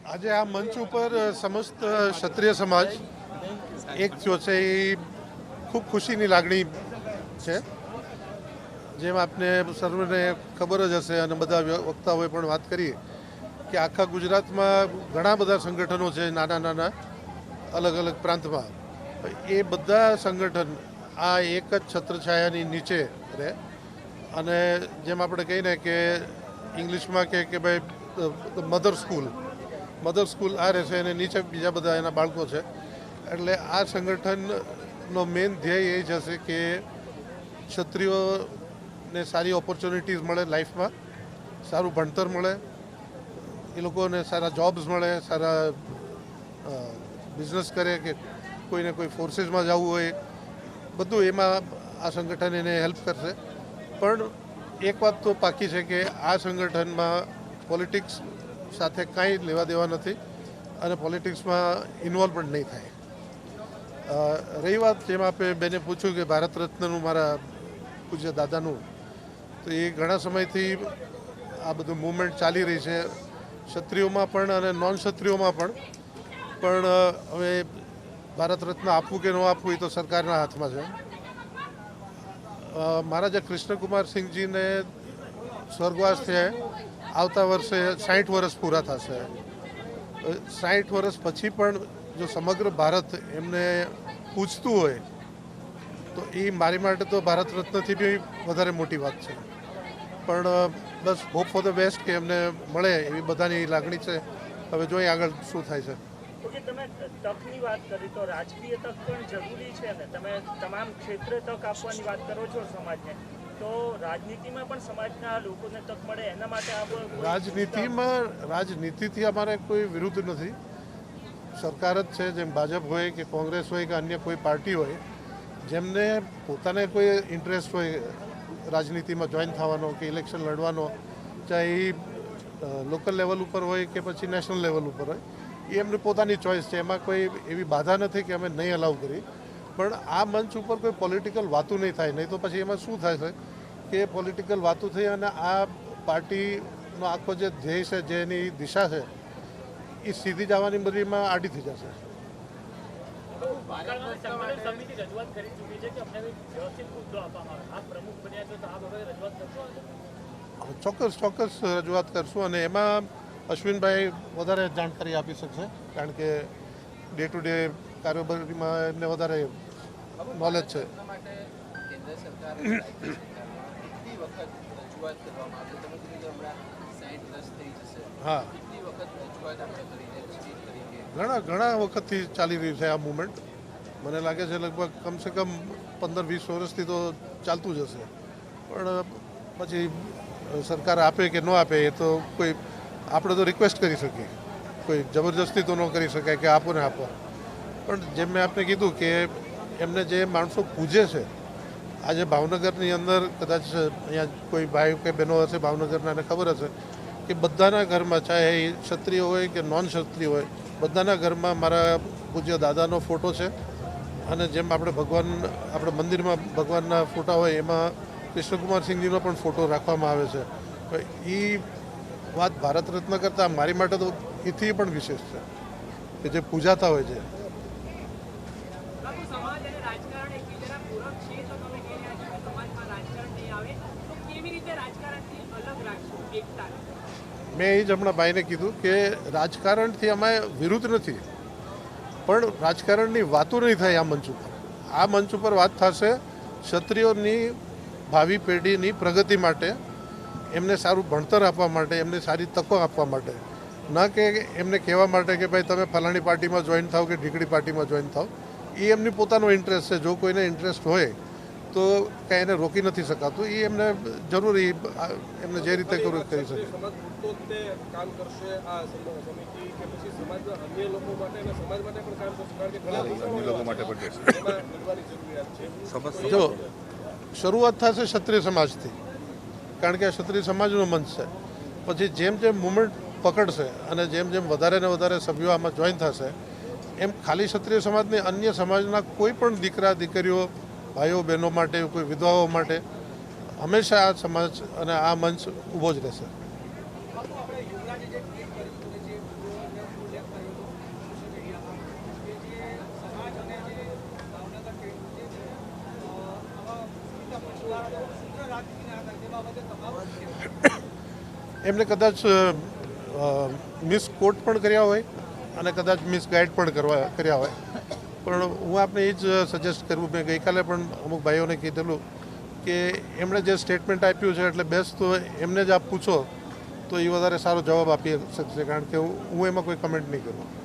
આજે આ મંચ ઉપર સમસ્ત ક્ષત્રિય સમાજ એક થયો છે એ ખૂબ ખુશીની લાગણી છે. જેમ આપને સર્વને ખબર જ હશે અને બધા વક્તાઓએ પણ વાત કરી કે આખા ગુજરાતમાં ઘણા બધા સંગઠનો છે નાના નાના અલગ અલગ પ્રાંતમાં. એ બધા સંગઠન આ એક જ છત્રછાયાની નીચે રહે અને જેમ આપણે કહીને કે ઇંગ્લિશમાં કે ભાઈ મધર સ્કૂલ આ રહેશે અને નીચે બીજા બધા એના બાળકો છે. એટલે આ સંગઠનનો મેઇન ધ્યેય એ જ હશે કે ક્ષત્રિયોને સારી ઓપોર્ચ્યુનિટીઝ મળે, લાઈફમાં સારું ભણતર મળે, એ લોકોને સારા જોબ્સ મળે, સારા બિઝનેસ કરે કે કોઈને કોઈ ફોર્સીસમાં જવું હોય, બધું એમાં આ સંગઠન એને હેલ્પ કરશે. પણ એક વાત તો પાકી છે કે આ સંગઠનમાં પોલિટિક્સ સાથે કાંઈ લેવા દેવા નથી અને પોલિટિક્સમાં ઇન્વોલ્વ પણ નહીં થાય. રહી વાત જેમ આપે બેને પૂછ્યું કે ભારત રત્નનું મારા પૂજ્ય દાદાનું, તો એ ઘણા સમયથી આ બધું મૂવમેન્ટ ચાલી રહી છે ક્ષત્રિયોમાં પણ અને નોન ક્ષત્રિયોમાં પણ હવે ભારત રત્ન આપવું કે ન આપવું એ તો સરકારના હાથમાં છે. મહારાજા કૃષ્ણકુમાર સિંહજીને સ્વર્ગવાસ થયા આવતા વર્ષે 60 વર્ષ પૂરા થશે. 60 વર્ષ પછી પણ જો સમગ્ર ભારત એમને પૂછતું હોય તો એ મારી માટે તો ભારત રત્નથી બી વધારે મોટી વાત છે. પણ બસ હોપ ફોર ધ બેસ્ટ કે એમને મળે એવી બધાની લાગણી છે. હવે જોઈએ આગળ શું થાય છે. ઓકે, તમે તકની વાત કરી તો રાજકીય તક પણ જરૂરી છે ને. તમે તમામ ક્ષેત્રે તક આપવાની વાત કરો છો સમાજને, તો રાજનીતિમાં પણ સમાજના લોકોને તક મળે એના માટે રાજનીતિથી અમારે કોઈ વિરુદ્ધ નથી. સરકાર જ છે, જેમ ભાજપ હોય કે કોંગ્રેસ હોય કે અન્ય કોઈ પાર્ટી હોય, જેમને પોતાને કોઈ ઇન્ટરેસ્ટ હોય રાજનીતિમાં જોઈન થવાનો કે ઇલેક્શન લડવાનો, ચાહે એ લોકલ લેવલ ઉપર હોય કે પછી નેશનલ લેવલ ઉપર હોય, એ એમની પોતાની ચોઈસ છે. એમાં કોઈ એવી બાધા નથી કે અમે નહીં અલાઉ કરી. પણ આ મંચ ઉપર કોઈ પોલિટિકલ વાતું નહીં થાય. નહીં તો પછી એમાં શું થાય છે કે પોલિટિકલ વાતું થઈ અને આ પાર્ટીનો આખો જે ધ્યેય છે, જેની દિશા છે, એ સીધી જવાની બદલીમાં આડી થઈ જશે. ચોક્કસ રજૂઆત કરશું અને એમાં અશ્વિનભાઈ વધારે જાણકારી આપી શકશે, કારણ કે ડે ટુ ડે કારોબારીમાં એમને વધારે નોલેજ છે. હા, ઘણા વખતથી ચાલી રહ્યું છે આ મુવમેન્ટ. મને લાગે છે લગભગ કમસે કમ 15-20 વર્ષથી તો ચાલતું જ હશે. પણ પછી સરકાર આપે કે ન આપે એ તો કોઈ આપણે તો રિક્વેસ્ટ કરી શકીએ, કોઈ જબરજસ્તી તો ન કરી શકાય કે આપો ને આપો. પણ જેમ મેં આપને કીધું કે એમને જે માણસો પૂજે છે, આજે ભાવનગરની અંદર કદાચ અહીંયા કોઈ ભાઈ કે બહેનો હશે ભાવનગરના, એને ખબર હશે કે બધાના ઘરમાં, ચાહે એ ક્ષત્રિય હોય કે નોન ક્ષત્રિય હોય, બધાના ઘરમાં મારા પૂજ્ય દાદાનો ફોટો છે. અને જેમ આપણે મંદિરમાં ભગવાનના ફોટા હોય એમાં કૃષ્ણકુમાર સિંહજીનો પણ ફોટો રાખવામાં આવે છે. એ વાત ભારત રત્ન કરતાં મારી માટે તો એથી પણ વિશેષ છે કે જે પૂજાતા હોય છે. મેં એ જ હમણાં ભાઈને કીધું કે રાજકારણથી અમે વિરુદ્ધ નથી, પણ રાજકારણની વાતો નહીં થાય આ મંચ ઉપર. આ મંચ ઉપર વાત થશે ક્ષત્રિયોની ભાવિ પેઢીની પ્રગતિ માટે, એમને સારું ભણતર આપવા માટે, એમને સારી તકો આપવા માટે, ન કે એમને કહેવા માટે કે ભાઈ તમે ફલાણી પાર્ટીમાં જોઈન થાવ કે ઢીકડી પાર્ટીમાં જોઈન થાવ. એ એમની પોતાનો ઇન્ટરેસ્ટ છે. જો કોઈને ઇન્ટરેસ્ટ હોય તો કાંઈ એને રોકી નથી શકાતું. એ એમને જરૂરી એમને જે રીતે કરવું કરી શકે. જો શરૂઆત થશે ક્ષત્રિય સમાજથી, કારણ કે આ ક્ષત્રિય સમાજનો મંચ છે. પછી જેમ જેમ મુવમેન્ટ પકડશે અને જેમ જેમ વધારે ને વધારે સભ્યો આમાં જોઈન થશે, એમ ખાલી ક્ષત્રિય સમાજની અન્ય સમાજના કોઈ પણ દીકરા દીકરીઓ, ભાઈઓ બહેનો માટે, કોઈ વિધવાઓ માટે હંમેશા આ સમાજ અને આ મંચ ઊભો જ રહેશે. એમને કદાચ મિસ કોટ પણ કર્યા હોય અને કદાચ મિસ ગાઈડ પણ કર્યા હોય, પણ હું આપને એ જ સજેસ્ટ કરું, મેં ગઈકાલે પણ અમુક ભાઈઓને કીધેલું કે એમણે જે સ્ટેટમેન્ટ આપ્યું છે એટલે બેસ્ટ તો એમને જ આપ પૂછો તો એ વધારે સારો જવાબ આપી શકશે, કારણ કે હું એમાં કોઈ કમેન્ટ નહીં કરું.